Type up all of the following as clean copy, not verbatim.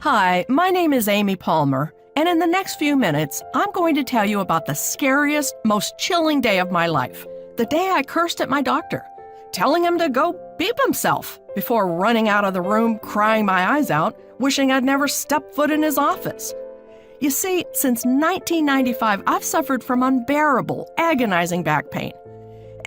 Hi, my name is Amy Palmer, and in the next few minutes, I'm going to tell you about the scariest, most chilling day of my life. The day I cursed at my doctor, telling him to go beep himself before running out of the room crying my eyes out, wishing I'd never stepped foot in his office. You see, since 1995, I've suffered from unbearable, agonizing back pain.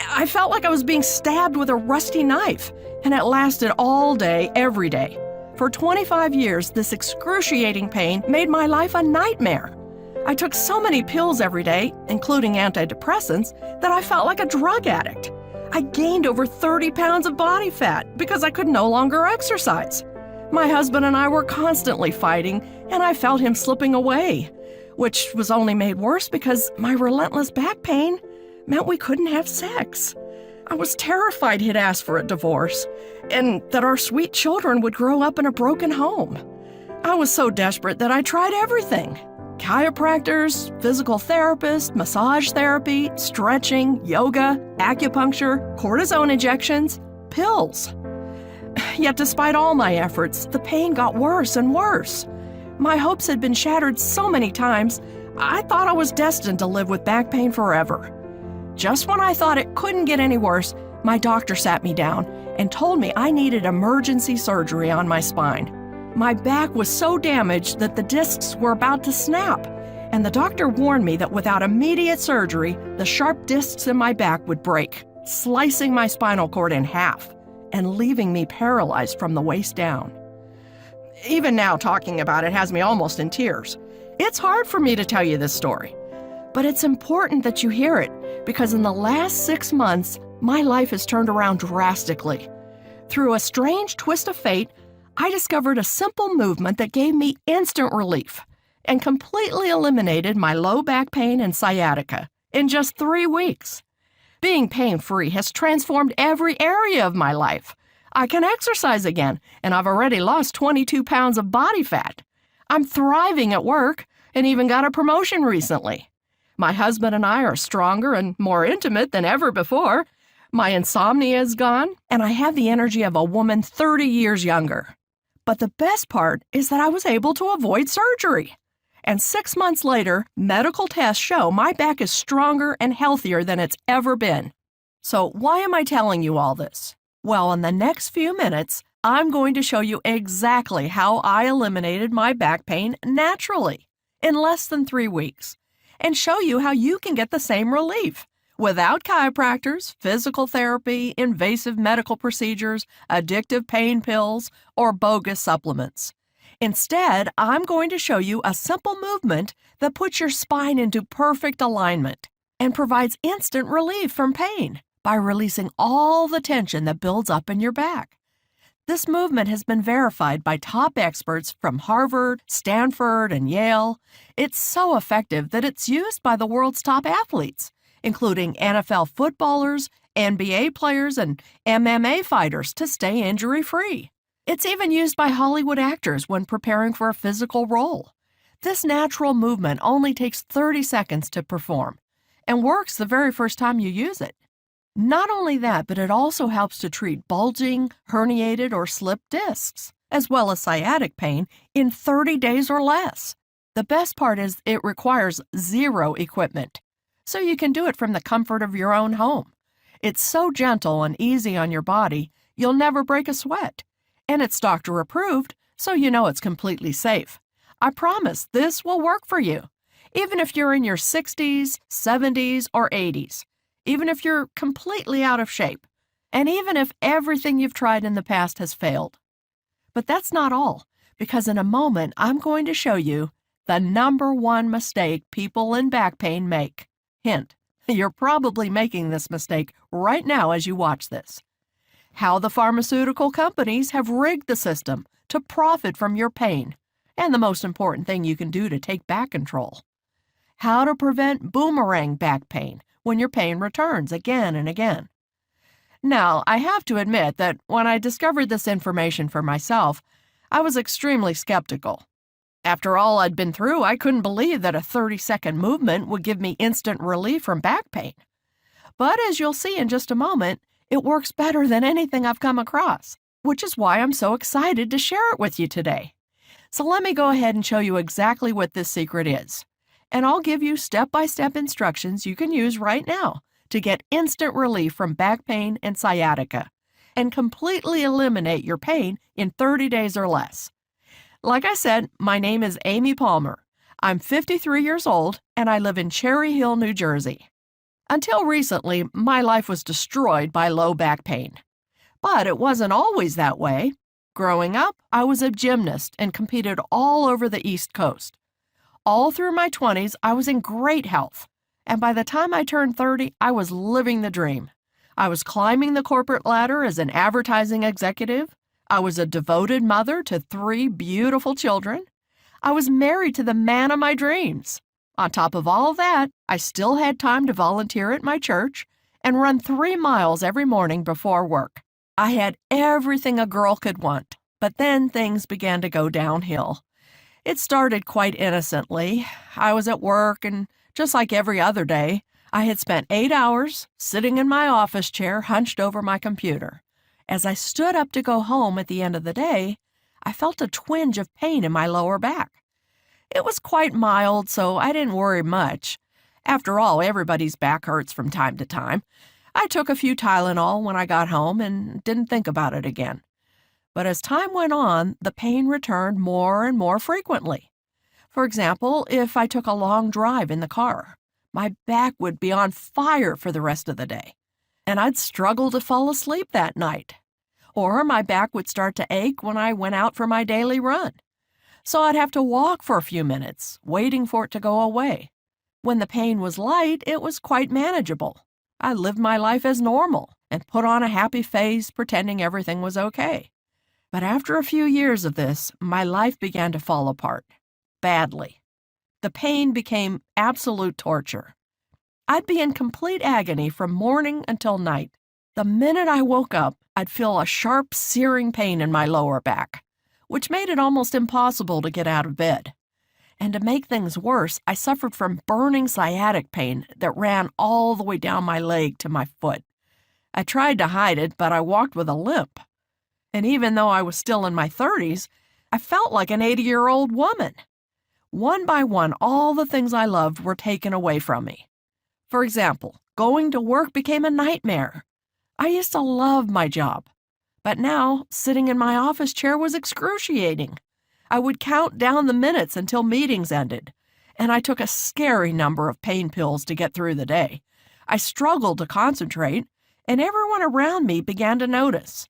I felt like I was being stabbed with a rusty knife, and it lasted all day, every day. For 25 years, this excruciating pain made my life a nightmare. I took so many pills every day, including antidepressants, that I felt like a drug addict. I gained over 30 pounds of body fat because I could no longer exercise. My husband and I were constantly fighting, and I felt him slipping away, which was only made worse because my relentless back pain meant we couldn't have sex. I was terrified he'd ask for a divorce, and that our sweet children would grow up in a broken home. I was so desperate that I tried everything. Chiropractors, physical therapists, massage therapy, stretching, yoga, acupuncture, cortisone injections, pills. Yet despite all my efforts, the pain got worse and worse. My hopes had been shattered so many times, I thought I was destined to live with back pain forever. Just when I thought it couldn't get any worse, my doctor sat me down and told me I needed emergency surgery on my spine. My back was so damaged that the discs were about to snap, and the doctor warned me that without immediate surgery, the sharp discs in my back would break, slicing my spinal cord in half and leaving me paralyzed from the waist down. Even now, talking about it has me almost in tears. It's hard for me to tell you this story, but it's important that you hear it because in the last 6 months, my life has turned around drastically. Through a strange twist of fate, I discovered a simple movement that gave me instant relief and completely eliminated my low back pain and sciatica in just 3 weeks. Being pain-free has transformed every area of my life. I can exercise again, and I've already lost 22 pounds of body fat. I'm thriving at work and even got a promotion recently. My husband and I are stronger and more intimate than ever before. My insomnia is gone, and I have the energy of a woman 30 years younger. But the best part is that I was able to avoid surgery. And 6 months later, medical tests show my back is stronger and healthier than it's ever been. So why am I telling you all this? Well, in the next few minutes, I'm going to show you exactly how I eliminated my back pain naturally in less than 3 weeks, and show you how you can get the same relief without chiropractors, physical therapy, invasive medical procedures, addictive pain pills, or bogus supplements. Instead, I'm going to show you a simple movement that puts your spine into perfect alignment and provides instant relief from pain by releasing all the tension that builds up in your back. This movement has been verified by top experts from Harvard, Stanford, and Yale. It's so effective that it's used by the world's top athletes, including NFL footballers, NBA players, and MMA fighters to stay injury-free. It's even used by Hollywood actors when preparing for a physical role. This natural movement only takes 30 seconds to perform and works the very first time you use it. Not only that, but it also helps to treat bulging, herniated, or slipped discs, as well as sciatic pain, in 30 days or less. The best part is it requires zero equipment, so you can do it from the comfort of your own home. It's so gentle and easy on your body, you'll never break a sweat. And it's doctor approved, so you know it's completely safe. I promise this will work for you, even if you're in your 60s, 70s, or 80s. Even if you're completely out of shape, and even if everything you've tried in the past has failed. But that's not all, because in a moment I'm going to show you the number one mistake people in back pain make. Hint, you're probably making this mistake right now as you watch this. How the pharmaceutical companies have rigged the system to profit from your pain, and the most important thing you can do to take back control. How to prevent boomerang back pain when your pain returns again and again. Now, I have to admit that when I discovered this information for myself, I was extremely skeptical. After all I'd been through, I couldn't believe that a 30-second movement would give me instant relief from back pain. But as you'll see in just a moment, it works better than anything I've come across, which is why I'm so excited to share it with you today. So let me go ahead and show you exactly what this secret is. And I'll give you step-by-step instructions you can use right now to get instant relief from back pain and sciatica and completely eliminate your pain in 30 days or less. Like I said, my name is Amy Palmer. I'm 53 years old and I live in Cherry Hill, New Jersey. Until recently, my life was destroyed by low back pain. But it wasn't always that way. Growing up, I was a gymnast and competed all over the East Coast. All through my 20s, I was in great health. And by the time I turned 30, I was living the dream. I was climbing the corporate ladder as an advertising executive. I was a devoted mother to 3 beautiful children. I was married to the man of my dreams. On top of all that, I still had time to volunteer at my church and run 3 miles every morning before work. I had everything a girl could want, but then things began to go downhill. It started quite innocently. I was at work, and just like every other day, I had spent 8 hours sitting in my office chair hunched over my computer. As I stood up to go home at the end of the day, I felt a twinge of pain in my lower back. It was quite mild, so I didn't worry much. After all, everybody's back hurts from time to time. I took a few Tylenol when I got home and didn't think about it again. But as time went on, the pain returned more and more frequently. For example, if I took a long drive in the car, my back would be on fire for the rest of the day, and I'd struggle to fall asleep that night. Or my back would start to ache when I went out for my daily run. So I'd have to walk for a few minutes, waiting for it to go away. When the pain was light, it was quite manageable. I lived my life as normal and put on a happy face, pretending everything was okay. But after a few years of this, my life began to fall apart. Badly. The pain became absolute torture. I'd be in complete agony from morning until night. The minute I woke up, I'd feel a sharp, searing pain in my lower back, which made it almost impossible to get out of bed. And to make things worse, I suffered from burning sciatic pain that ran all the way down my leg to my foot. I tried to hide it, but I walked with a limp. And even though I was still in my 30s, I felt like an 80-year-old woman. One by one, all the things I loved were taken away from me. For example, going to work became a nightmare. I used to love my job, but now sitting in my office chair was excruciating. I would count down the minutes until meetings ended, and I took a scary number of pain pills to get through the day. I struggled to concentrate, and everyone around me began to notice.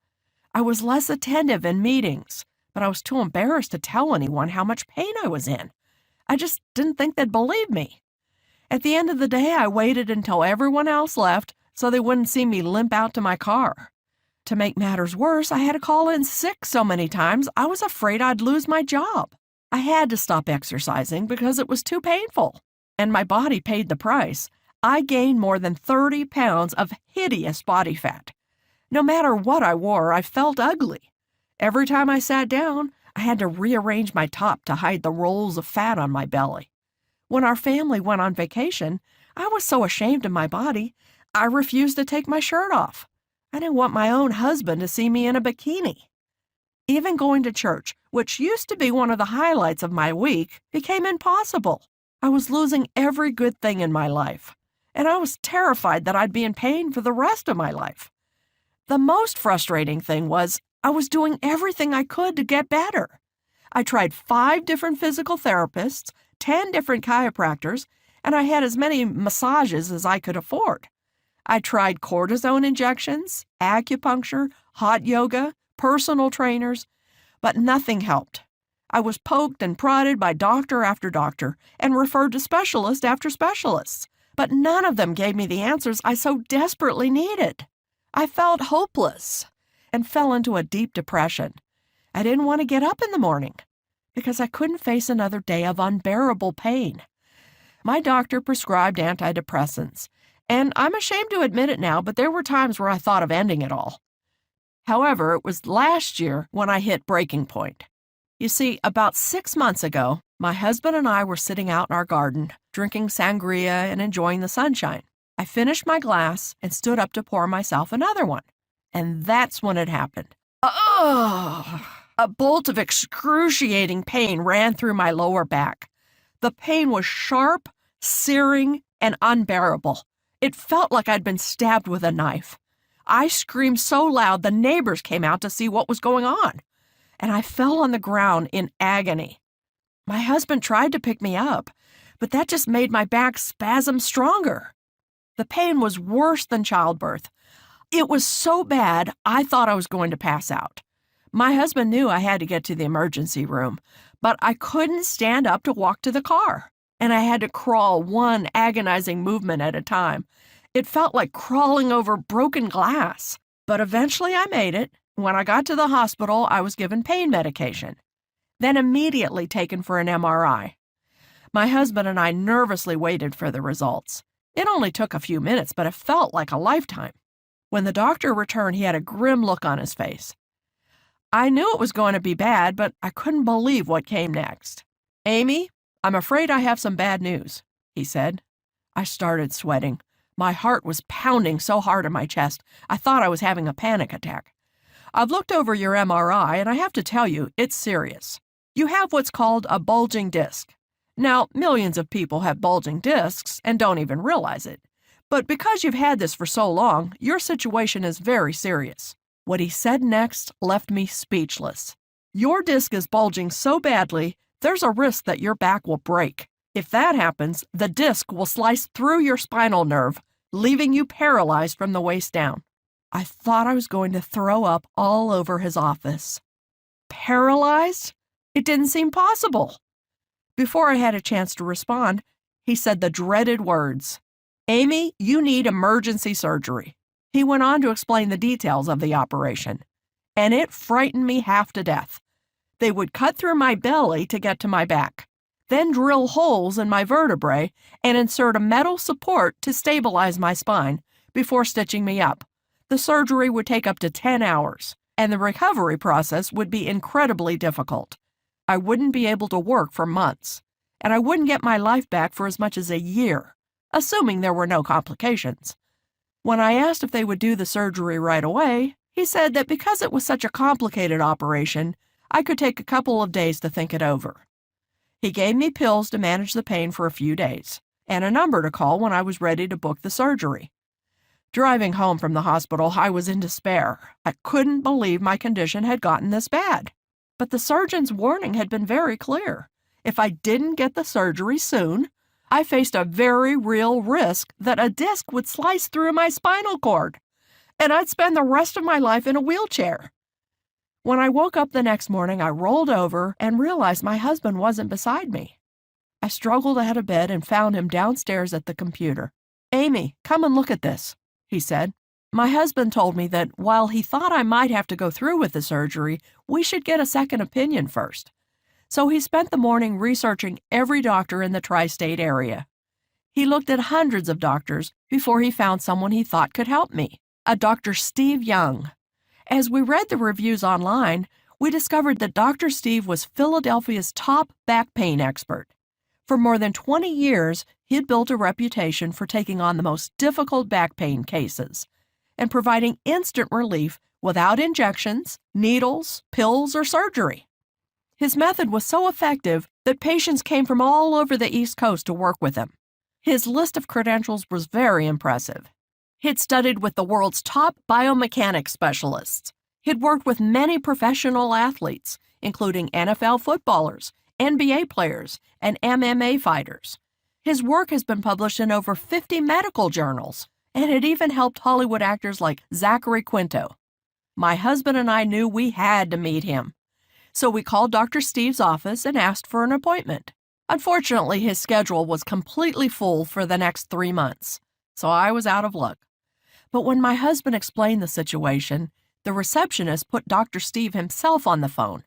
I was less attentive in meetings, but I was too embarrassed to tell anyone how much pain I was in. I just didn't think they'd believe me. At the end of the day, I waited until everyone else left so they wouldn't see me limp out to my car. To make matters worse, I had to call in sick so many times I was afraid I'd lose my job. I had to stop exercising because it was too painful, and my body paid the price. I gained more than 30 pounds of hideous body fat. No matter what I wore, I felt ugly. Every time I sat down, I had to rearrange my top to hide the rolls of fat on my belly. When our family went on vacation, I was so ashamed of my body, I refused to take my shirt off. I didn't want my own husband to see me in a bikini. Even going to church, which used to be one of the highlights of my week, became impossible. I was losing every good thing in my life, and I was terrified that I'd be in pain for the rest of my life. The most frustrating thing was I was doing everything I could to get better. I tried 5 different physical therapists, 10 different chiropractors, and I had as many massages as I could afford. I tried cortisone injections, acupuncture, hot yoga, personal trainers, but nothing helped. I was poked and prodded by doctor after doctor and referred to specialist after specialists, but none of them gave me the answers I so desperately needed. I felt hopeless and fell into a deep depression. I didn't want to get up in the morning because I couldn't face another day of unbearable pain. My doctor prescribed antidepressants, and I'm ashamed to admit it now, but there were times where I thought of ending it all. However, it was last year when I hit breaking point. You see, about 6 months ago, my husband and I were sitting out in our garden, drinking sangria and enjoying the sunshine. I finished my glass and stood up to pour myself another one. And that's when it happened. Oh! A bolt of excruciating pain ran through my lower back. The pain was sharp, searing, and unbearable. It felt like I'd been stabbed with a knife. I screamed so loud the neighbors came out to see what was going on, and I fell on the ground in agony. My husband tried to pick me up, but that just made my back spasm stronger. The pain was worse than childbirth. It was so bad, I thought I was going to pass out. My husband knew I had to get to the emergency room, but I couldn't stand up to walk to the car, and I had to crawl one agonizing movement at a time. It felt like crawling over broken glass, but eventually I made it. When I got to the hospital, I was given pain medication, then immediately taken for an MRI. My husband and I nervously waited for the results. It only took a few minutes, but it felt like a lifetime. When the doctor returned, he had a grim look on his face. I knew it was going to be bad, but I couldn't believe what came next. "Amy, I'm afraid I have some bad news," he said. I started sweating. My heart was pounding so hard in my chest, I thought I was having a panic attack. "I've looked over your MRI, and I have to tell you, it's serious. You have what's called a bulging disc. Now, millions of people have bulging discs and don't even realize it. But because you've had this for so long, your situation is very serious." What he said next left me speechless. "Your disc is bulging so badly, there's a risk that your back will break. If that happens, the disc will slice through your spinal nerve, leaving you paralyzed from the waist down." I thought I was going to throw up all over his office. Paralyzed? It didn't seem possible. Before I had a chance to respond, he said the dreaded words, "Amy, you need emergency surgery." He went on to explain the details of the operation, and it frightened me half to death. They would cut through my belly to get to my back, then drill holes in my vertebrae and insert a metal support to stabilize my spine before stitching me up. The surgery would take up to 10 hours, and the recovery process would be incredibly difficult. I wouldn't be able to work for months, and I wouldn't get my life back for as much as a year, assuming there were no complications. When I asked if they would do the surgery right away, he said that because it was such a complicated operation, I could take a couple of days to think it over. He gave me pills to manage the pain for a few days, and a number to call when I was ready to book the surgery. Driving home from the hospital, I was in despair. I couldn't believe my condition had gotten this bad. But the surgeon's warning had been very clear. If I didn't get the surgery soon, I faced a very real risk that a disc would slice through my spinal cord, and I'd spend the rest of my life in a wheelchair. When I woke up the next morning, I rolled over and realized my husband wasn't beside me. I struggled out of bed and found him downstairs at the computer. "Amy, come and look at this," he said. My husband told me that while he thought I might have to go through with the surgery, we should get a second opinion first. So he spent the morning researching every doctor in the tri-state area. He looked at hundreds of doctors before he found someone he thought could help me, a Dr. Steve Young. As we read the reviews online, we discovered that Dr. Steve was Philadelphia's top back pain expert. For more than 20 years, he had built a reputation for taking on the most difficult back pain cases and providing instant relief without injections, needles, pills, or surgery. His method was so effective that patients came from all over the East Coast to work with him. His list of credentials was very impressive. He'd studied with the world's top biomechanics specialists. He'd worked with many professional athletes, including NFL footballers, NBA players, and MMA fighters. His work has been published in over 50 medical journals, and it even helped Hollywood actors like Zachary Quinto. My husband and I knew we had to meet him. So we called Dr. Steve's office and asked for an appointment. Unfortunately, his schedule was completely full for the next 3 months, so I was out of luck. But when my husband explained the situation, the receptionist put Dr. Steve himself on the phone.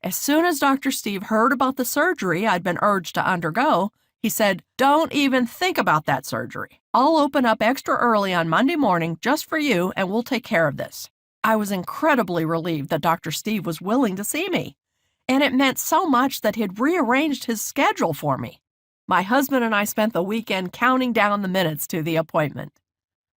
As soon as Dr. Steve heard about the surgery I'd been urged to undergo, he said, "Don't even think about that surgery. I'll open up extra early on Monday morning just for you, and we'll take care of this." I was incredibly relieved that Dr. Steve was willing to see me, and it meant so much that he'd rearranged his schedule for me. My husband and I spent the weekend counting down the minutes to the appointment.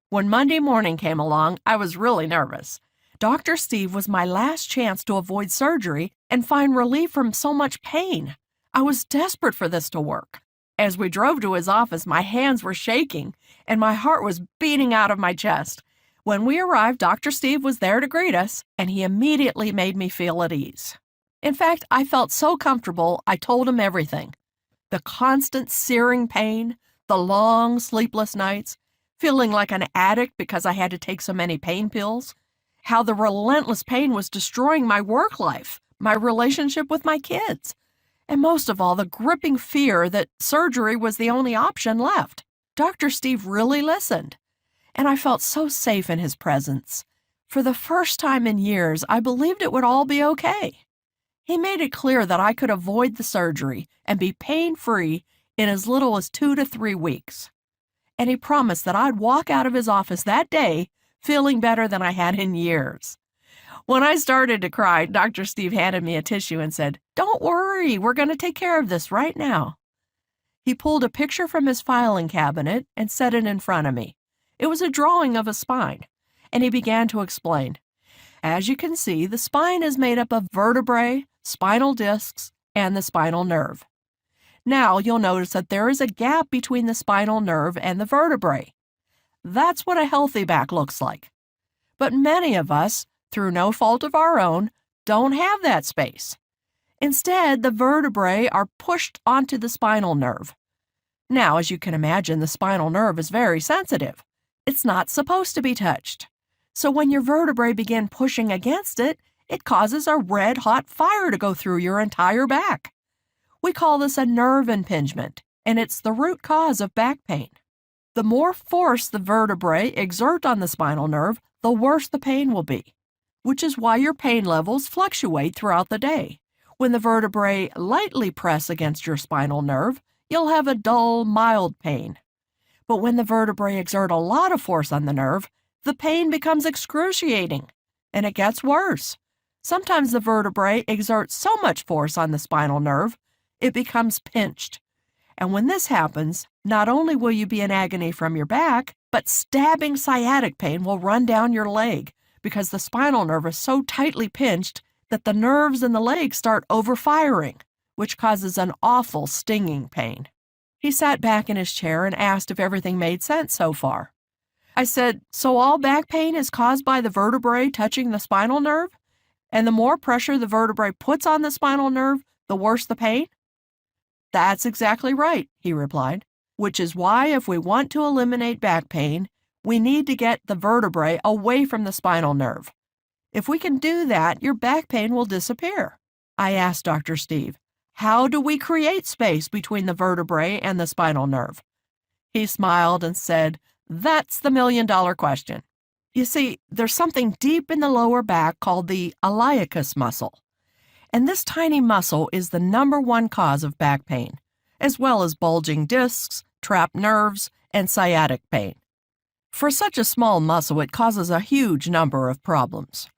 When Monday morning came along, I was really nervous. Dr. Steve was my last chance to avoid surgery and find relief from so much pain. I was desperate for this to work. As we drove to his office, my hands were shaking and my heart was beating out of my chest. When we arrived, Dr. Steve was there to greet us, and he immediately made me feel at ease. In fact, I felt so comfortable, I told him everything. The constant searing pain, the long sleepless nights, feeling like an addict because I had to take so many pain pills, how the relentless pain was destroying my work life, my relationship with my kids, and most of all, the gripping fear that surgery was the only option left. Dr. Steve really listened, and I felt so safe in his presence. For the first time in years, I believed it would all be okay. He made it clear that I could avoid the surgery and be pain-free in as little as 2 to 3 weeks. And he promised that I'd walk out of his office that day feeling better than I had in years. When I started to cry, Dr. Steve handed me a tissue and said, "Don't worry, we're going to take care of this right now." He pulled a picture from his filing cabinet and set it in front of me. It was a drawing of a spine, and he began to explain. As you can see, the spine is made up of vertebrae, spinal discs, and the spinal nerve. Now you'll notice that there is a gap between the spinal nerve and the vertebrae. That's what a healthy back looks like. But many of us, through no fault of our own, don't have that space. Instead, the vertebrae are pushed onto the spinal nerve. Now, as you can imagine, the spinal nerve is very sensitive. It's not supposed to be touched. So when your vertebrae begin pushing against it, it causes a red-hot fire to go through your entire back. We call this a nerve impingement, and it's the root cause of back pain. The more force the vertebrae exert on the spinal nerve, the worse the pain will be, which is why your pain levels fluctuate throughout the day. When the vertebrae lightly press against your spinal nerve, you'll have a dull, mild pain. But when the vertebrae exert a lot of force on the nerve, the pain becomes excruciating, and it gets worse. Sometimes the vertebrae exert so much force on the spinal nerve, it becomes pinched. And when this happens, not only will you be in agony from your back, but stabbing sciatic pain will run down your leg because the spinal nerve is so tightly pinched that the nerves in the leg start overfiring, which causes an awful stinging pain. He sat back in his chair and asked if everything made sense so far. I said, "So all back pain is caused by the vertebrae touching the spinal nerve? And the more pressure the vertebrae puts on the spinal nerve, the worse the pain?" "That's exactly right," he replied, "which is why if we want to eliminate back pain, we need to get the vertebrae away from the spinal nerve. If we can do that, your back pain will disappear." I asked Dr. Steve, "How do we create space between the vertebrae and the spinal nerve?" He smiled and said, "That's the million-dollar question. You see, there's something deep in the lower back called the iliacus muscle. And this tiny muscle is the #1 cause of back pain, as well as bulging discs, trapped nerves, and sciatic pain. For such a small muscle, it causes a huge number of problems.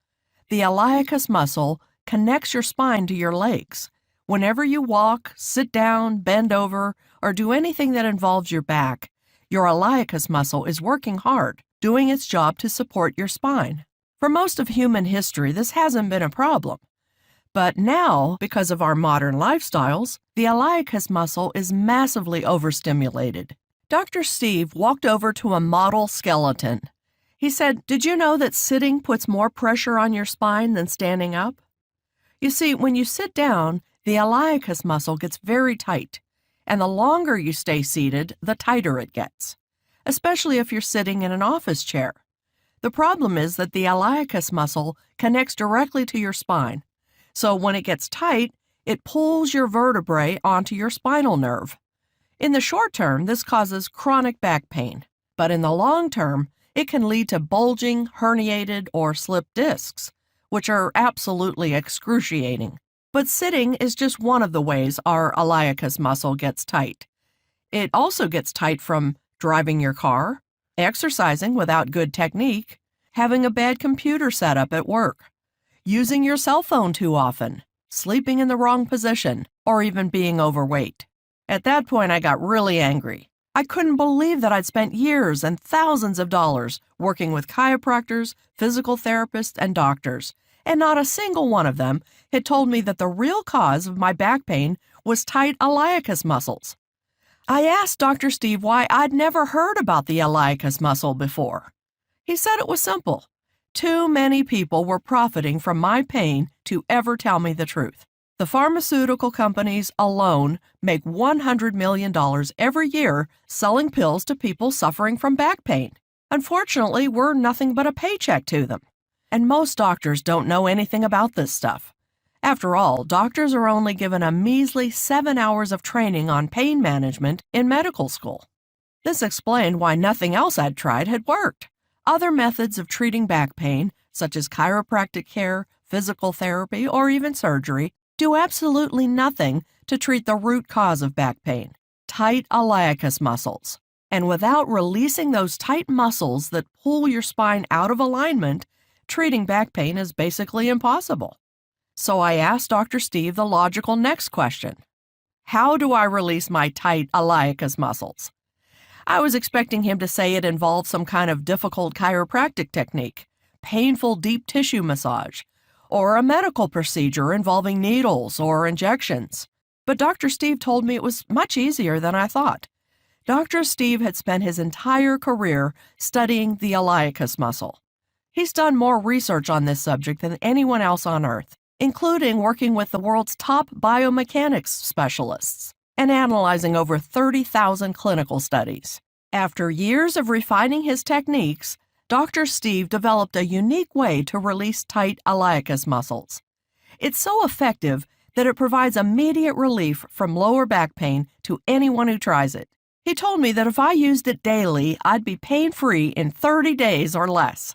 The iliacus muscle connects your spine to your legs. Whenever you walk, sit down, bend over, or do anything that involves your back, your iliacus muscle is working hard, doing its job to support your spine. For most of human history, this hasn't been a problem. But now, because of our modern lifestyles, the iliacus muscle is massively overstimulated. Dr. Steve walked over to a model skeleton. He said, "Did you know that sitting puts more pressure on your spine than standing up?" You see, when you sit down, the iliacus muscle gets very tight, and the longer you stay seated, the tighter it gets, especially if you're sitting in an office chair. The problem is that the iliacus muscle connects directly to your spine. So when it gets tight, it pulls your vertebrae onto your spinal nerve. In the short term, this causes chronic back pain, but in the long term, it can lead to bulging, herniated, or slipped discs, which are absolutely excruciating. But sitting is just one of the ways our iliacus muscle gets tight. It also gets tight from driving your car, exercising without good technique, having a bad computer setup at work, using your cell phone too often, sleeping in the wrong position, or even being overweight. At that point, I got really angry. I couldn't believe that I'd spent years and thousands of dollars working with chiropractors, physical therapists, and doctors, and not a single one of them had told me that the real cause of my back pain was tight iliacus muscles. I asked Dr. Steve why I'd never heard about the iliacus muscle before. He said it was simple. Too many people were profiting from my pain to ever tell me the truth. The pharmaceutical companies alone make $100 million every year selling pills to people suffering from back pain. Unfortunately, we're nothing but a paycheck to them. And most doctors don't know anything about this stuff. After all, doctors are only given a measly 7 hours of training on pain management in medical school. This explained why nothing else I'd tried had worked. Other methods of treating back pain, such as chiropractic care, physical therapy, or even surgery, do absolutely nothing to treat the root cause of back pain, tight iliacus muscles. And without releasing those tight muscles that pull your spine out of alignment, treating back pain is basically impossible. So I asked Dr. Steve the logical next question. How do I release my tight iliacus muscles? I was expecting him to say it involved some kind of difficult chiropractic technique, painful deep tissue massage, or a medical procedure involving needles or injections. But Dr. Steve told me it was much easier than I thought. Dr. Steve had spent his entire career studying the iliacus muscle. He's done more research on this subject than anyone else on Earth, including working with the world's top biomechanics specialists and analyzing over 30,000 clinical studies. After years of refining his techniques, Dr. Steve developed a unique way to release tight iliacus muscles. It's so effective that it provides immediate relief from lower back pain to anyone who tries it. He told me that if I used it daily, I'd be pain-free in 30 days or less.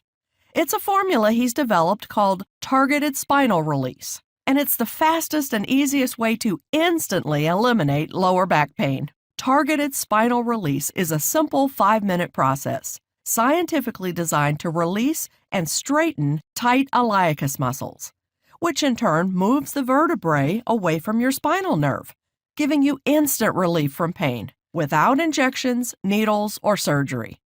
It's a formula he's developed called targeted spinal release, and it's the fastest and easiest way to instantly eliminate lower back pain. Targeted spinal release is a simple 5-minute process, scientifically designed to release and straighten tight iliacus muscles, which in turn moves the vertebrae away from your spinal nerve, giving you instant relief from pain, without injections, needles, or surgery.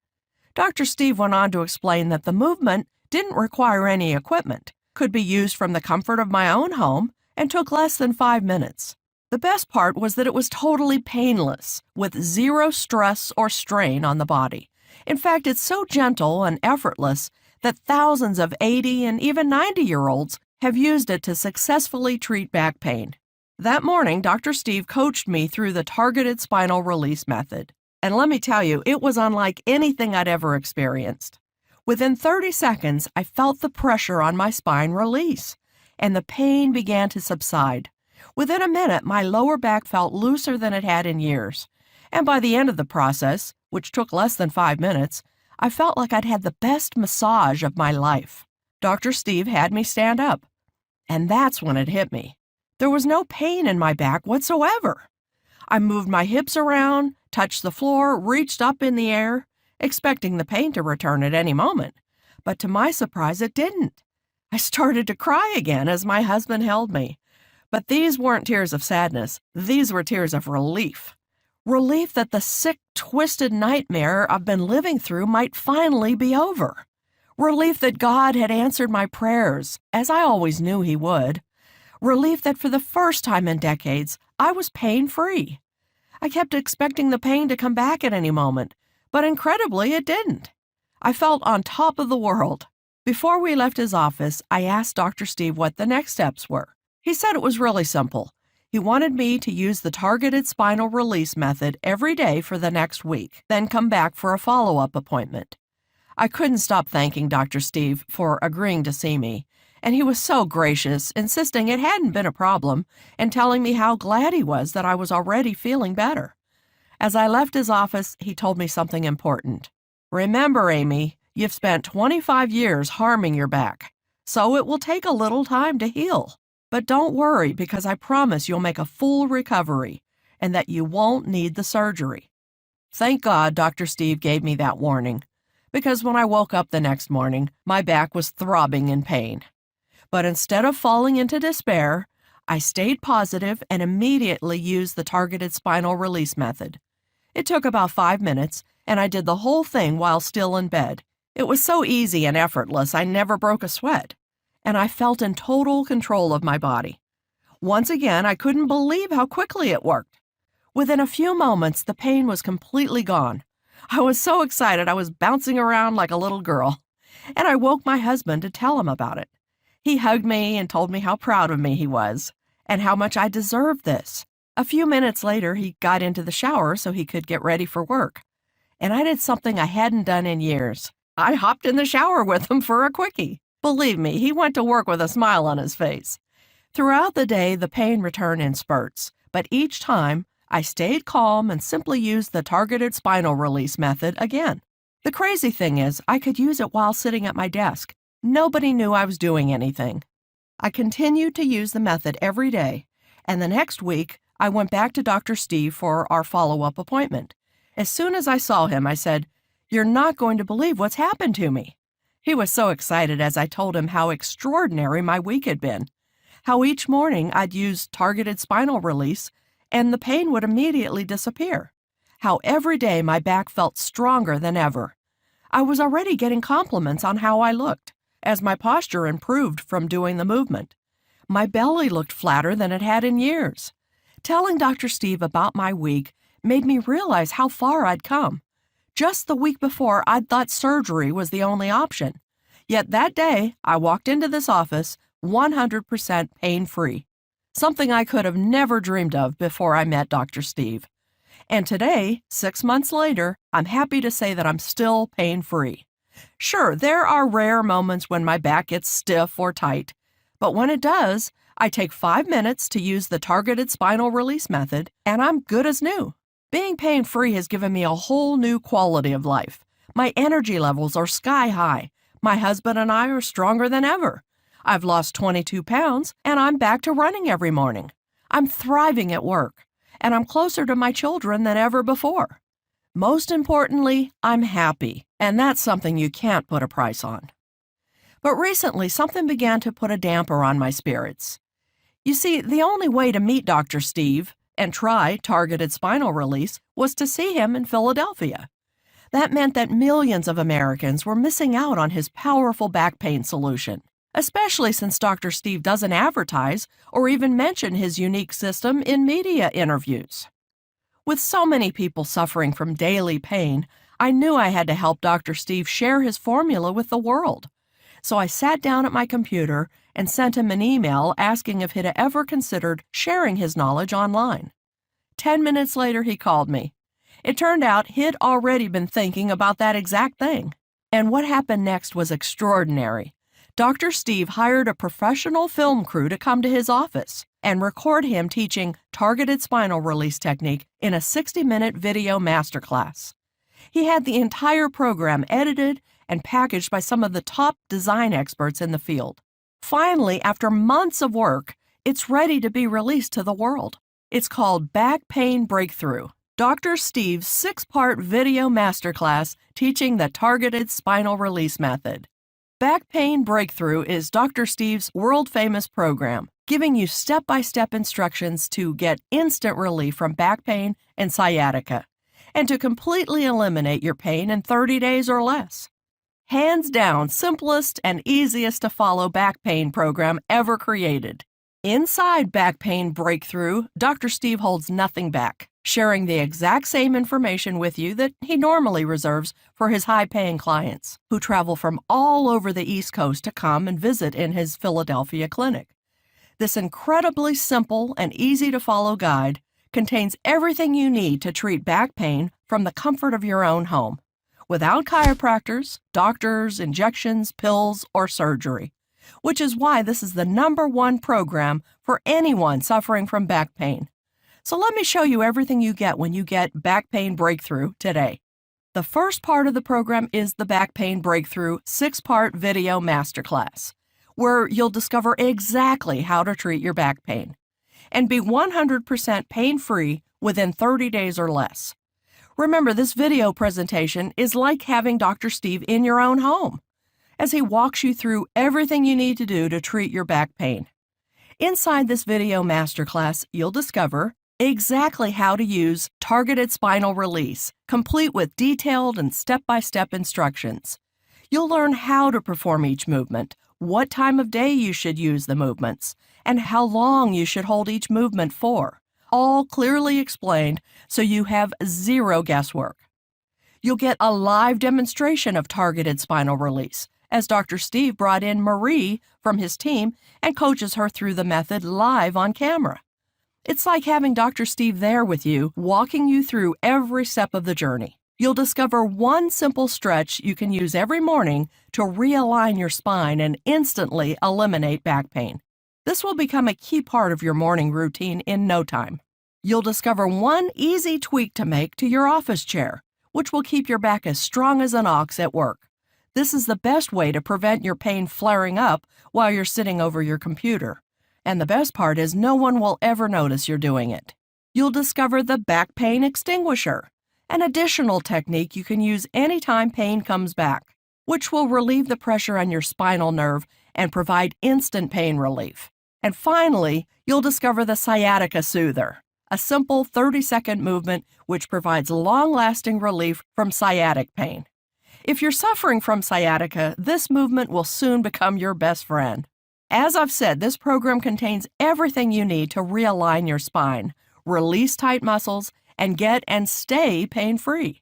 Dr. Steve went on to explain that the movement didn't require any equipment, could be used from the comfort of my own home, and took less than 5 minutes. The best part was that it was totally painless, with zero stress or strain on the body. In fact, it's so gentle and effortless that thousands of 80 and even 90-year-olds have used it to successfully treat back pain. That morning, Dr. Steve coached me through the targeted spinal release method. And let me tell you, it was unlike anything I'd ever experienced. Within 30 seconds, I felt the pressure on my spine release, and the pain began to subside. Within a minute, my lower back felt looser than it had in years. And by the end of the process, which took less than 5 minutes, I felt like I'd had the best massage of my life. Dr. Steve had me stand up. And that's when it hit me. There was no pain in my back whatsoever. I moved my hips around, touched the floor, reached up in the air, expecting the pain to return at any moment. But to my surprise, it didn't. I started to cry again as my husband held me. But these weren't tears of sadness. These were tears of relief. Relief that the sick, twisted nightmare I've been living through might finally be over. Relief that God had answered my prayers, as I always knew He would. Relief that for the first time in decades, I was pain-free. I kept expecting the pain to come back at any moment, but incredibly, it didn't. I felt on top of the world. Before we left his office, I asked Dr. Steve what the next steps were. He said it was really simple. He wanted me to use the targeted spinal release method every day for the next week, then come back for a follow-up appointment. I couldn't stop thanking Dr. Steve for agreeing to see me, and he was so gracious, insisting it hadn't been a problem and telling me how glad he was that I was already feeling better. As I left his office, he told me something important. Remember, Amy, you've spent 25 years harming your back, so it will take a little time to heal. But don't worry, because I promise you'll make a full recovery and that you won't need the surgery. Thank God Dr. Steve gave me that warning, because when I woke up the next morning, my back was throbbing in pain. But instead of falling into despair, I stayed positive and immediately used the targeted spinal release method. It took about 5 minutes, and I did the whole thing while still in bed. It was so easy and effortless, I never broke a sweat. And I felt in total control of my body. Once again, I couldn't believe how quickly it worked. Within a few moments, the pain was completely gone. I was so excited I was bouncing around like a little girl. And I woke my husband to tell him about it. He hugged me and told me how proud of me he was, and how much I deserved this. A few minutes later, he got into the shower so he could get ready for work. And I did something I hadn't done in years. I hopped in the shower with him for a quickie. Believe me, he went to work with a smile on his face. Throughout the day, the pain returned in spurts, but each time, I stayed calm and simply used the targeted spinal release method again. The crazy thing is, I could use it while sitting at my desk. Nobody knew I was doing anything. I continued to use the method every day, and the next week, I went back to Dr. Steve for our follow-up appointment. As soon as I saw him, I said, "You're not going to believe what's happened to me." He was so excited as I told him how extraordinary my week had been, how each morning I'd use targeted spinal release and the pain would immediately disappear, how every day my back felt stronger than ever. I was already getting compliments on how I looked, as my posture improved from doing the movement. My belly looked flatter than it had in years. Telling Dr. Steve about my week made me realize how far I'd come. Just the week before, I'd thought surgery was the only option. Yet that day, I walked into this office 100% pain-free, something I could have never dreamed of before I met Dr. Steve. And today, 6 months later, I'm happy to say that I'm still pain-free. Sure, there are rare moments when my back gets stiff or tight, but when it does, I take 5 minutes to use the targeted spinal release method, and I'm good as new. Being pain-free has given me a whole new quality of life. My energy levels are sky high. My husband and I are stronger than ever. I've lost 22 pounds, and I'm back to running every morning. I'm thriving at work, and I'm closer to my children than ever before. Most importantly, I'm happy, and that's something you can't put a price on. But recently, something began to put a damper on my spirits. You see, the only way to meet Dr. Steve and try targeted spinal release was to see him in Philadelphia. That meant that millions of Americans were missing out on his powerful back pain solution, especially since Dr. Steve doesn't advertise or even mention his unique system in media interviews. With so many people suffering from daily pain, I knew I had to help Dr. Steve share his formula with the world. So I sat down at my computer and sent him an email asking if he'd ever considered sharing his knowledge online. 10 minutes later, he called me. It turned out he'd already been thinking about that exact thing. And what happened next was extraordinary. Dr. Steve hired a professional film crew to come to his office and record him teaching targeted spinal release technique in a 60-minute video masterclass. He had the entire program edited and packaged by some of the top design experts in the field. Finally, after months of work, it's ready to be released to the world. It's called Back Pain Breakthrough, Dr. Steve's 6-part video masterclass teaching the targeted spinal release method. Back Pain Breakthrough is Dr. Steve's world-famous program, giving you step-by-step instructions to get instant relief from back pain and sciatica, and to completely eliminate your pain in 30 days or less. Hands down, simplest and easiest to follow back pain program ever created. Inside Back Pain Breakthrough, Dr. Steve holds nothing back, sharing the exact same information with you that he normally reserves for his high-paying clients, who travel from all over the East Coast to come and visit in his Philadelphia clinic. This incredibly simple and easy-to-follow guide contains everything you need to treat back pain from the comfort of your own home, without chiropractors, doctors, injections, pills, or surgery, which is why this is the #1 program for anyone suffering from back pain. So let me show you everything you get when you get Back Pain Breakthrough today. The first part of the program is the Back Pain Breakthrough 6-part video masterclass, where you'll discover exactly how to treat your back pain and be 100% pain-free within 30 days or less. Remember, this video presentation is like having Dr. Steve in your own home, as he walks you through everything you need to do to treat your back pain. Inside this video masterclass, you'll discover exactly how to use targeted spinal release, complete with detailed and step-by-step instructions. You'll learn how to perform each movement, what time of day you should use the movements, and how long you should hold each movement for, all clearly explained so you have zero guesswork. You'll get a live demonstration of targeted spinal release, as Dr. Steve brought in Marie from his team and coaches her through the method live on camera. It's like having Dr. Steve there with you, walking you through every step of the journey. You'll discover one simple stretch you can use every morning to realign your spine and instantly eliminate back pain. This will become a key part of your morning routine in no time. You'll discover one easy tweak to make to your office chair, which will keep your back as strong as an ox at work. This is the best way to prevent your pain flaring up while you're sitting over your computer. And the best part is no one will ever notice you're doing it. You'll discover the back pain extinguisher, an additional technique you can use anytime pain comes back, which will relieve the pressure on your spinal nerve and provide instant pain relief. And finally, you'll discover the sciatica soother, a simple 30-second movement which provides long-lasting relief from sciatic pain. If you're suffering from sciatica, this movement will soon become your best friend. As I've said, this program contains everything you need to realign your spine, release tight muscles, and get and stay pain-free.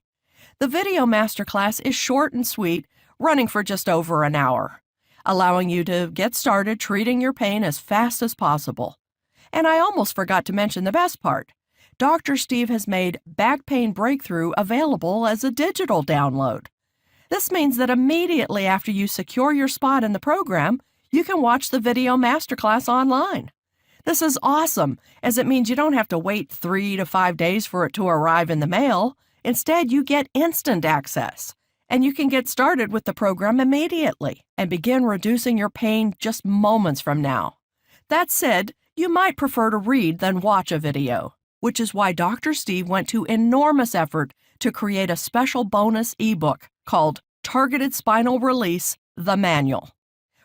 The video masterclass is short and sweet, running for just over an hour, allowing you to get started treating your pain as fast as possible. And I almost forgot to mention the best part. Dr. Steve has made Back Pain Breakthrough available as a digital download. This means that immediately after you secure your spot in the program, you can watch the video masterclass online. This is awesome, as it means you don't have to wait 3 to 5 days for it to arrive in the mail. Instead, you get instant access, and you can get started with the program immediately and begin reducing your pain just moments from now. That said, you might prefer to read than watch a video, which is why Dr. Steve went to enormous effort to create a special bonus ebook called Targeted Spinal Release, the Manual,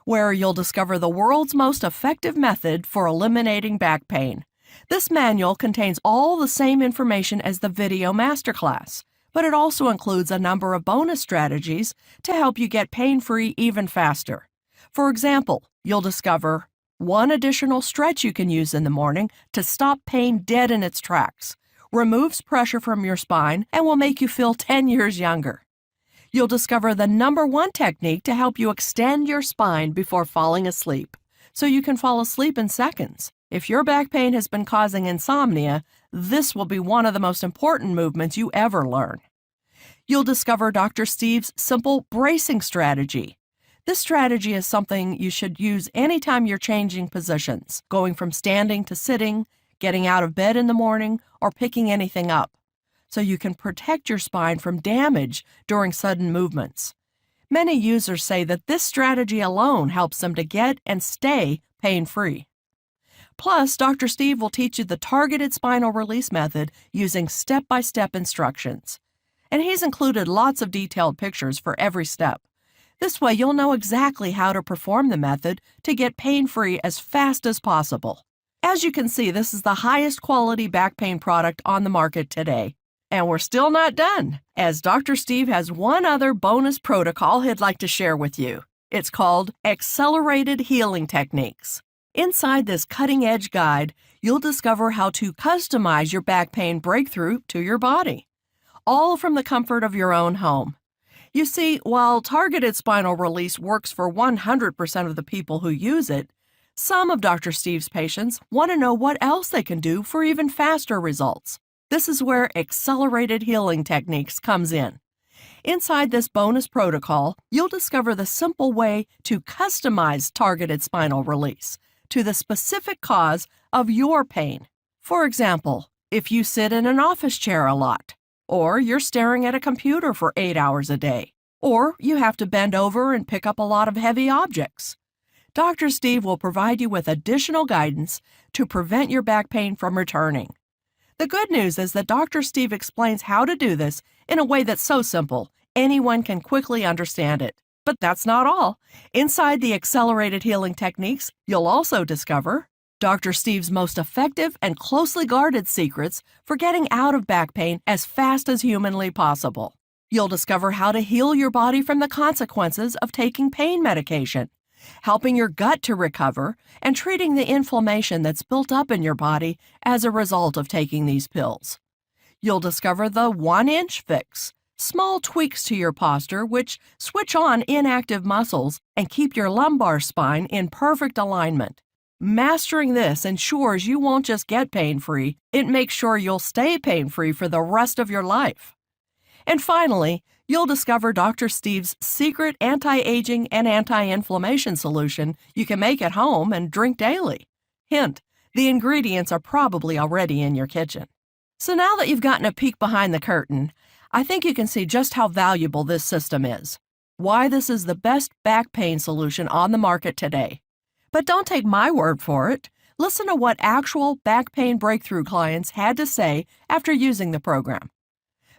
where you'll discover the world's most effective method for eliminating back pain. This manual contains all the same information as the video masterclass, but it also includes a number of bonus strategies to help you get pain-free even faster. For example, you'll discover one additional stretch you can use in the morning to stop pain dead in its tracks, removes pressure from your spine, and will make you feel 10 years younger. You'll discover the #1 technique to help you extend your spine before falling asleep, so you can fall asleep in seconds. If your back pain has been causing insomnia, this will be one of the most important movements you ever learn. You'll discover Dr. Steve's simple bracing strategy. This strategy is something you should use anytime you're changing positions, going from standing to sitting, getting out of bed in the morning, or picking anything up, so you can protect your spine from damage during sudden movements. Many users say that this strategy alone helps them to get and stay pain-free. Plus, Dr. Steve will teach you the targeted spinal release method using step-by-step instructions. And he's included lots of detailed pictures for every step. This way, you'll know exactly how to perform the method to get pain-free as fast as possible. As you can see, this is the highest quality back pain product on the market today. And we're still not done, as Dr. Steve has one other bonus protocol he'd like to share with you. It's called Accelerated Healing Techniques. Inside this cutting-edge guide, you'll discover how to customize your back pain breakthrough to your body, all from the comfort of your own home. You see, while targeted spinal release works for 100% of the people who use it, some of Dr. Steve's patients want to know what else they can do for even faster results. This is where Accelerated Healing Techniques comes in. Inside this bonus protocol, you'll discover the simple way to customize targeted spinal release to the specific cause of your pain. For example, if you sit in an office chair a lot, or you're staring at a computer for 8 hours a day, or you have to bend over and pick up a lot of heavy objects. Dr. Steve will provide you with additional guidance to prevent your back pain from returning. The good news is that Dr. Steve explains how to do this in a way that's so simple, anyone can quickly understand it. But that's not all. Inside the Accelerated Healing Techniques, you'll also discover Dr. Steve's most effective and closely guarded secrets for getting out of back pain as fast as humanly possible. You'll discover how to heal your body from the consequences of taking pain medication, helping your gut to recover, and treating the inflammation that's built up in your body as a result of taking these pills. You'll discover the 1-inch fix, small tweaks to your posture which switch on inactive muscles and keep your lumbar spine in perfect alignment. Mastering this ensures you won't just get pain-free, it makes sure you'll stay pain-free for the rest of your life. And finally, you'll discover Dr. Steve's secret anti-aging and anti-inflammation solution you can make at home and drink daily. Hint, the ingredients are probably already in your kitchen. So now that you've gotten a peek behind the curtain, I think you can see just how valuable this system is, why this is the best back pain solution on the market today. But don't take my word for it. Listen to what actual back pain breakthrough clients had to say after using the program.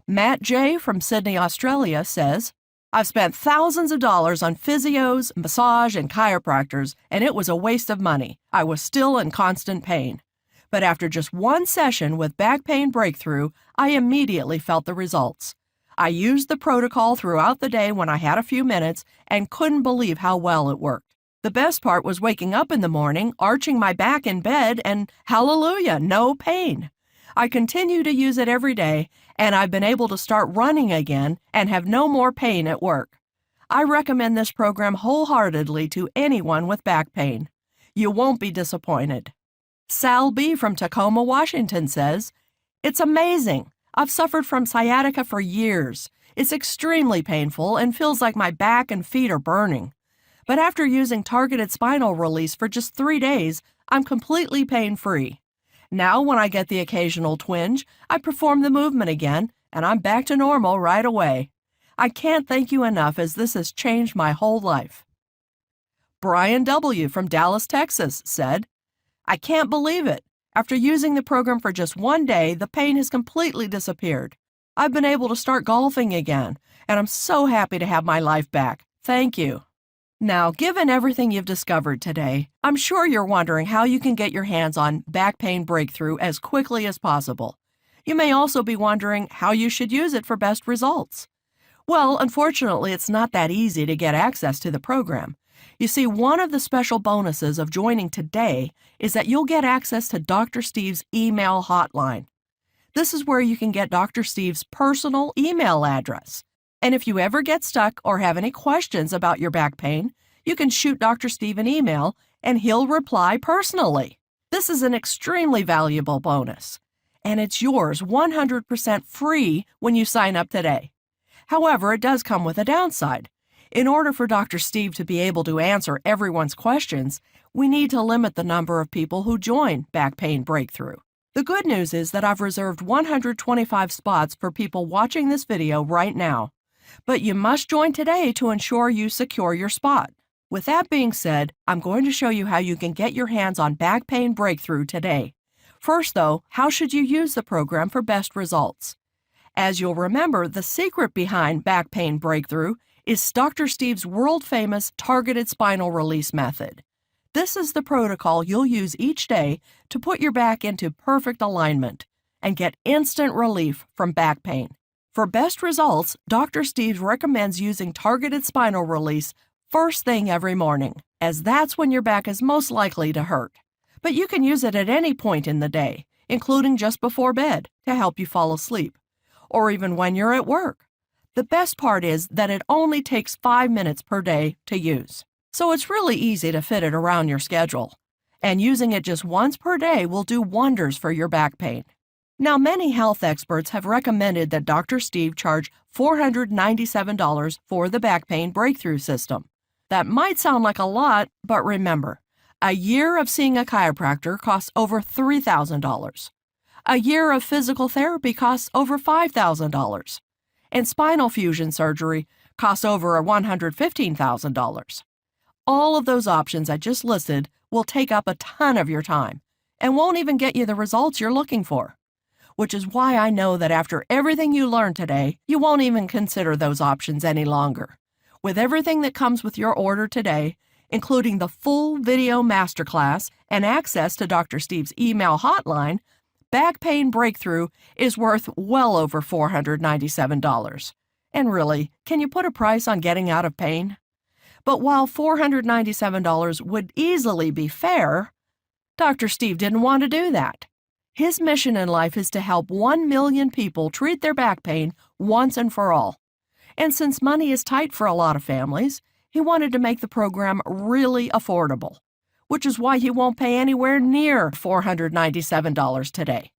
Matt J. from Sydney, Australia says, "I've spent thousands of dollars on physios, massage, and chiropractors, and it was a waste of money. I was still in constant pain. But after just one session with Back Pain Breakthrough, I immediately felt the results. I used the protocol throughout the day when I had a few minutes and couldn't believe how well it worked. The best part was waking up in the morning, arching my back in bed, and hallelujah, no pain. I continue to use it every day, and I've been able to start running again and have no more pain at work. I recommend this program wholeheartedly to anyone with back pain. You won't be disappointed." Sal B. from Tacoma, Washington says, "It's amazing. I've suffered from sciatica for years. It's extremely painful and feels like my back and feet are burning. But after using targeted spinal release for just 3 days, I'm completely pain-free. Now, when I get the occasional twinge, I perform the movement again, and I'm back to normal right away. I can't thank you enough as this has changed my whole life." Brian W. from Dallas, Texas said, "I can't believe it. After using the program for just 1 day, the pain has completely disappeared. I've been able to start golfing again, and I'm so happy to have my life back. Thank you." Now, given everything you've discovered today, I'm sure you're wondering how you can get your hands on Back Pain Breakthrough as quickly as possible. You may also be wondering how you should use it for best results. Well, unfortunately, it's not that easy to get access to the program. You see, one of the special bonuses of joining today is that you'll get access to Dr. Steve's email hotline. This is where you can get Dr. Steve's personal email address. And if you ever get stuck or have any questions about your back pain, you can shoot Dr. Steve an email and he'll reply personally. This is an extremely valuable bonus, and it's yours 100% free when you sign up today. However, it does come with a downside. In order for Dr. Steve to be able to answer everyone's questions, we need to limit the number of people who join Back Pain Breakthrough. The good news is that I've reserved 125 spots for people watching this video right now. But you must join today to ensure you secure your spot. With that being said, I'm going to show you how you can get your hands on Back Pain Breakthrough today. First, though, how should you use the program for best results? As you'll remember, the secret behind Back Pain Breakthrough is Dr. Steve's world-famous targeted spinal release method. This is the protocol you'll use each day to put your back into perfect alignment and get instant relief from back pain. For best results, Dr. Steve recommends using targeted spinal release first thing every morning, as that's when your back is most likely to hurt. But you can use it at any point in the day, including just before bed, to help you fall asleep, or even when you're at work. The best part is that it only takes 5 minutes per day to use, so it's really easy to fit it around your schedule. And using it just once per day will do wonders for your back pain. Now, many health experts have recommended that Dr. Steve charge $497 for the Back Pain Breakthrough System. That might sound like a lot, but remember, a year of seeing a chiropractor costs over $3,000. A year of physical therapy costs over $5,000. And spinal fusion surgery costs over $115,000. All of those options I just listed will take up a ton of your time and won't even get you the results you're looking for. Which is why I know that after everything you learned today, you won't even consider those options any longer. With everything that comes with your order today, including the full video masterclass and access to Dr. Steve's email hotline, Back Pain Breakthrough is worth well over $497. And really, can you put a price on getting out of pain? But while $497 would easily be fair, Dr. Steve didn't want to do that. His mission in life is to help 1 million people treat their back pain once and for all. And since money is tight for a lot of families, he wanted to make the program really affordable, which is why you won't pay anywhere near $497 today.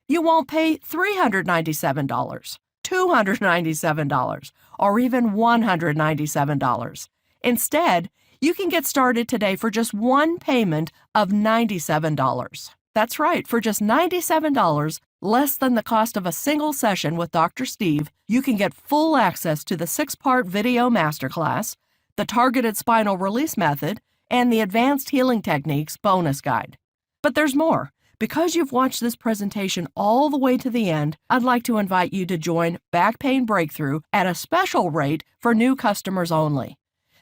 You won't pay $397, $297, or even $197. Instead, you can get started today for just one payment of $97. That's right, for just $97, less than the cost of a single session with Dr. Steve, you can get full access to the 6-part video masterclass, the Targeted Spinal Release Method, and the Advanced Healing Techniques bonus guide. But there's more. Because you've watched this presentation all the way to the end, I'd like to invite you to join Back Pain Breakthrough at a special rate for new customers only.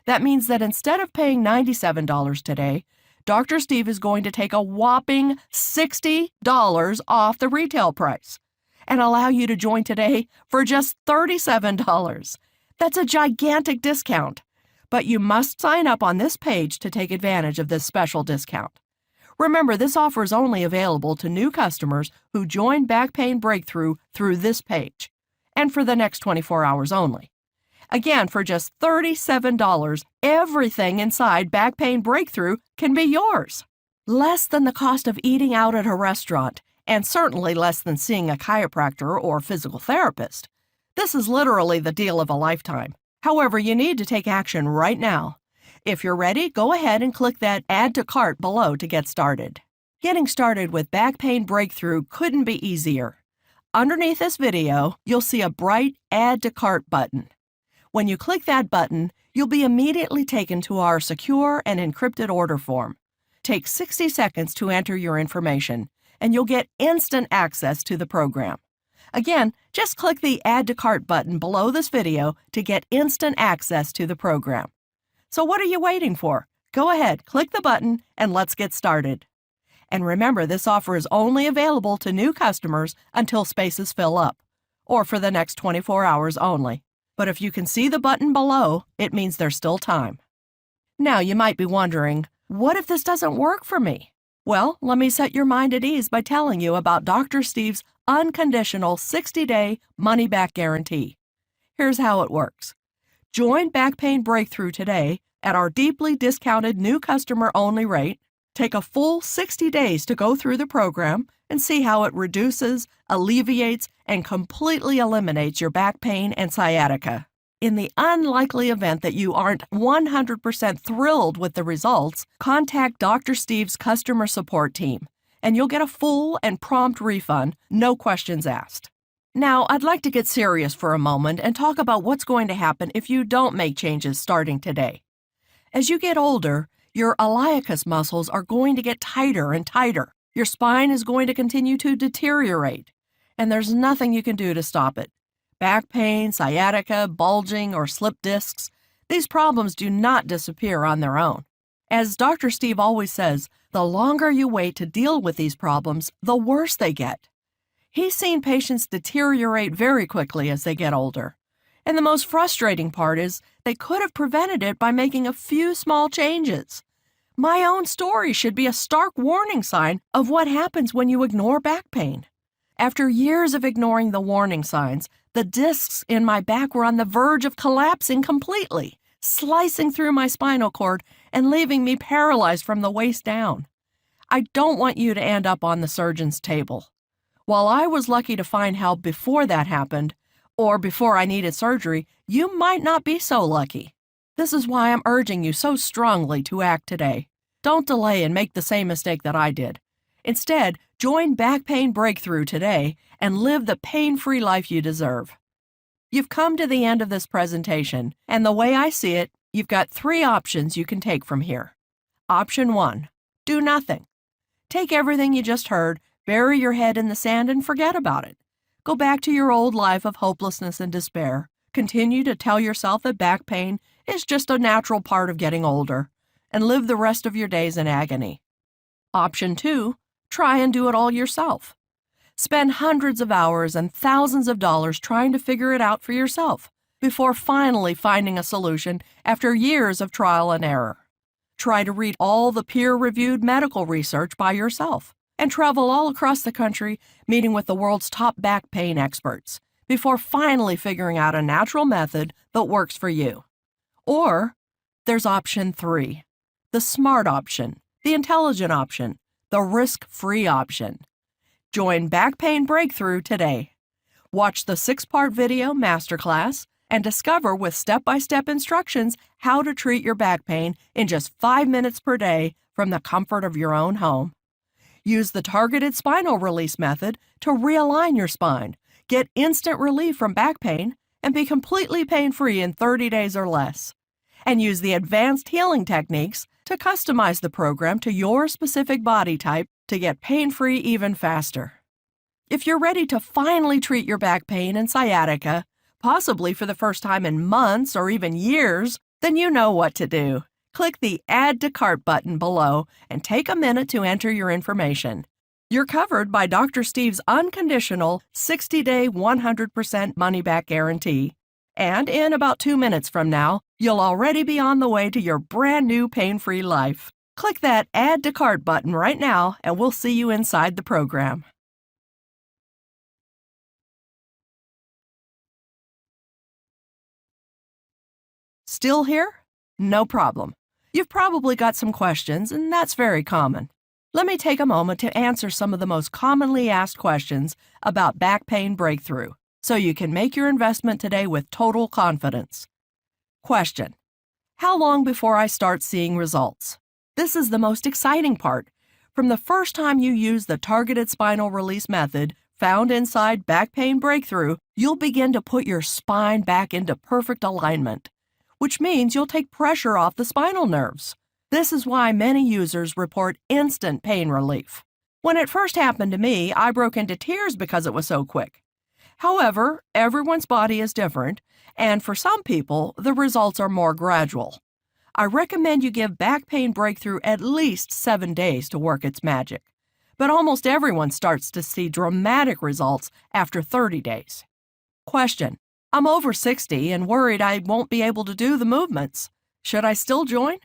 That means that instead of paying $97 today, Dr. Steve is going to take a whopping $60 off the retail price and allow you to join today for just $37. That's a gigantic discount, but you must sign up on this page to take advantage of this special discount. Remember, this offer is only available to new customers who join Back Pain Breakthrough through this page, and for the next 24 hours only. Again, for just $37, everything inside Back Pain Breakthrough can be yours. Less than the cost of eating out at a restaurant, and certainly less than seeing a chiropractor or physical therapist. This is literally the deal of a lifetime. However, you need to take action right now. If you're ready, go ahead and click that Add to Cart below to get started. Getting started with Back Pain Breakthrough couldn't be easier. Underneath this video, you'll see a bright Add to Cart button. When you click that button, you'll be immediately taken to our secure and encrypted order form. Take 60 seconds to enter your information, and you'll get instant access to the program. Again, just click the Add to Cart button below this video to get instant access to the program. So what are you waiting for? Go ahead, click the button, and let's get started. And remember, this offer is only available to new customers until spaces fill up, or for the next 24 hours only. But if you can see the button below, it means there's still time. Now, you might be wondering, what if this doesn't work for me? Well, let me set your mind at ease by telling you about Dr. Steve's unconditional 60-day money-back guarantee. Here's how it works. Join Back Pain Breakthrough today at our deeply discounted new customer-only rate. Take a full 60 days to go through the program and see how it reduces, alleviates, and completely eliminates your back pain and sciatica. In the unlikely event that you aren't 100% thrilled with the results, contact Dr. Steve's customer support team, and you'll get a full and prompt refund, no questions asked. Now, I'd like to get serious for a moment and talk about what's going to happen if you don't make changes starting today. As you get older, your iliacus muscles are going to get tighter and tighter. Your spine is going to continue to deteriorate, and there's nothing you can do to stop it. Back pain, sciatica, bulging, or slipped discs, these problems do not disappear on their own. As Dr. Steve always says, the longer you wait to deal with these problems, the worse they get. He's seen patients deteriorate very quickly as they get older. And the most frustrating part is they could have prevented it by making a few small changes. My own story should be a stark warning sign of what happens when you ignore back pain. After years of ignoring the warning signs, the discs in my back were on the verge of collapsing completely, slicing through my spinal cord and leaving me paralyzed from the waist down. I don't want you to end up on the surgeon's table. While I was lucky to find help before that happened, or before I needed surgery, you might not be so lucky. This is why I'm urging you so strongly to act today. Don't delay and make the same mistake that I did. Instead, join Back Pain Breakthrough today and live the pain-free life you deserve. You've come to the end of this presentation, and the way I see it, you've got 3 options you can take from here. Option 1, do nothing. Take everything you just heard, bury your head in the sand, and forget about it. Go back to your old life of hopelessness and despair. Continue to tell yourself that back pain is just a natural part of getting older, and live the rest of your days in agony. Option 2, try and do it all yourself. Spend hundreds of hours and thousands of dollars trying to figure it out for yourself before finally finding a solution after years of trial and error. Try to read all the peer-reviewed medical research by yourself and travel all across the country meeting with the world's top back pain experts before finally figuring out a natural method that works for you. Or there's option 3, the smart option, the intelligent option, the risk-free option. Join Back Pain Breakthrough today. Watch the 6-part video masterclass and discover with step-by-step instructions how to treat your back pain in just 5 minutes per day from the comfort of your own home. Use the targeted spinal release method to realign your spine, get instant relief from back pain, and be completely pain-free in 30 days or less. And use the advanced healing techniques to customize the program to your specific body type to get pain-free even faster. If you're ready to finally treat your back pain and sciatica, possibly for the first time in months or even years, then you know what to do. Click the Add to Cart button below and take a minute to enter your information. You're covered by Dr. Steve's unconditional 60-day 100% money-back guarantee. And in about 2 minutes from now, you'll already be on the way to your brand new pain-free life. Click that Add to Cart button right now and we'll see you inside the program. Still here? No problem. You've probably got some questions, and that's very common. Let me take a moment to answer some of the most commonly asked questions about Back Pain Breakthrough, so you can make your investment today with total confidence. Question: how long before I start seeing results? This is the most exciting part. From the first time you use the targeted spinal release method found inside Back Pain Breakthrough, you'll begin to put your spine back into perfect alignment, which means you'll take pressure off the spinal nerves. This is why many users report instant pain relief. When it first happened to me, I broke into tears because it was so quick. However, everyone's body is different, and for some people, the results are more gradual. I recommend you give Back Pain Breakthrough at least 7 days to work its magic, but almost everyone starts to see dramatic results after 30 days. Question: I'm over 60 and worried I won't be able to do the movements. Should I still join?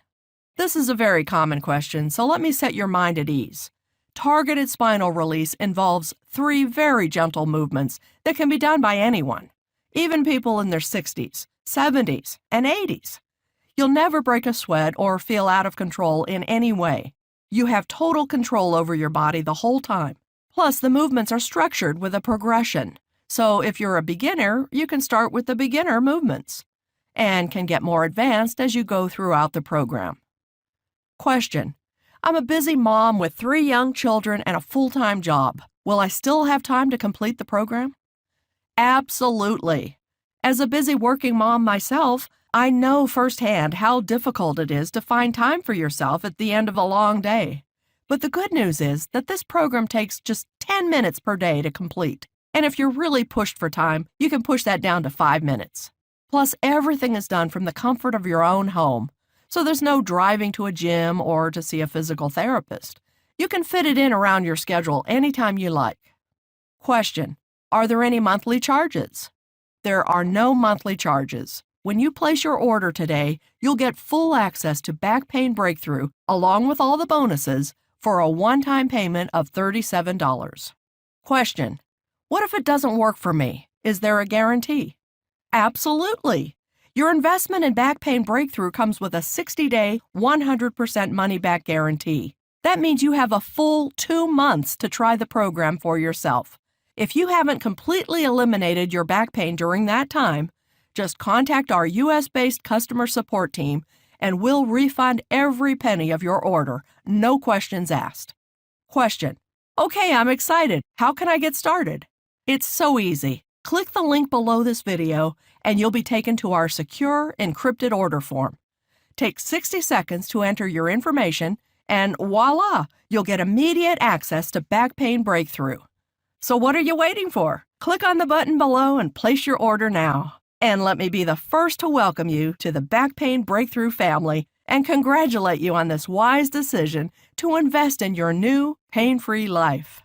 This is a very common question, so let me set your mind at ease. Targeted spinal release involves 3 very gentle movements that can be done by anyone, even people in their 60s, 70s, and 80s. You'll never break a sweat or feel out of control in any way. You have total control over your body the whole time. Plus, the movements are structured with a progression. So if you're a beginner, you can start with the beginner movements and can get more advanced as you go throughout the program. Question: I'm a busy mom with 3 young children and a full-time job. Will I still have time to complete the program? Absolutely. As a busy working mom myself, I know firsthand how difficult it is to find time for yourself at the end of a long day. But the good news is that this program takes just 10 minutes per day to complete. And if you're really pushed for time, you can push that down to 5 minutes. Plus, everything is done from the comfort of your own home, so there's no driving to a gym or to see a physical therapist. You can fit it in around your schedule anytime you like. Question: are there any monthly charges? There are no monthly charges. When you place your order today, you'll get full access to Back Pain Breakthrough along with all the bonuses for a one-time payment of $37. Question: what if it doesn't work for me? Is there a guarantee? Absolutely. Your investment in Back Pain Breakthrough comes with a 60-day, 100% money-back guarantee. That means you have a full 2 months to try the program for yourself. If you haven't completely eliminated your back pain during that time, just contact our U.S.-based customer support team and we'll refund every penny of your order, no questions asked. Question: okay, I'm excited. How can I get started? It's so easy. Click the link below this video and you'll be taken to our secure, encrypted order form. Take 60 seconds to enter your information and voila, you'll get immediate access to Back Pain Breakthrough. So what are you waiting for? Click on the button below and place your order now. And let me be the first to welcome you to the Back Pain Breakthrough family and congratulate you on this wise decision to invest in your new pain-free life.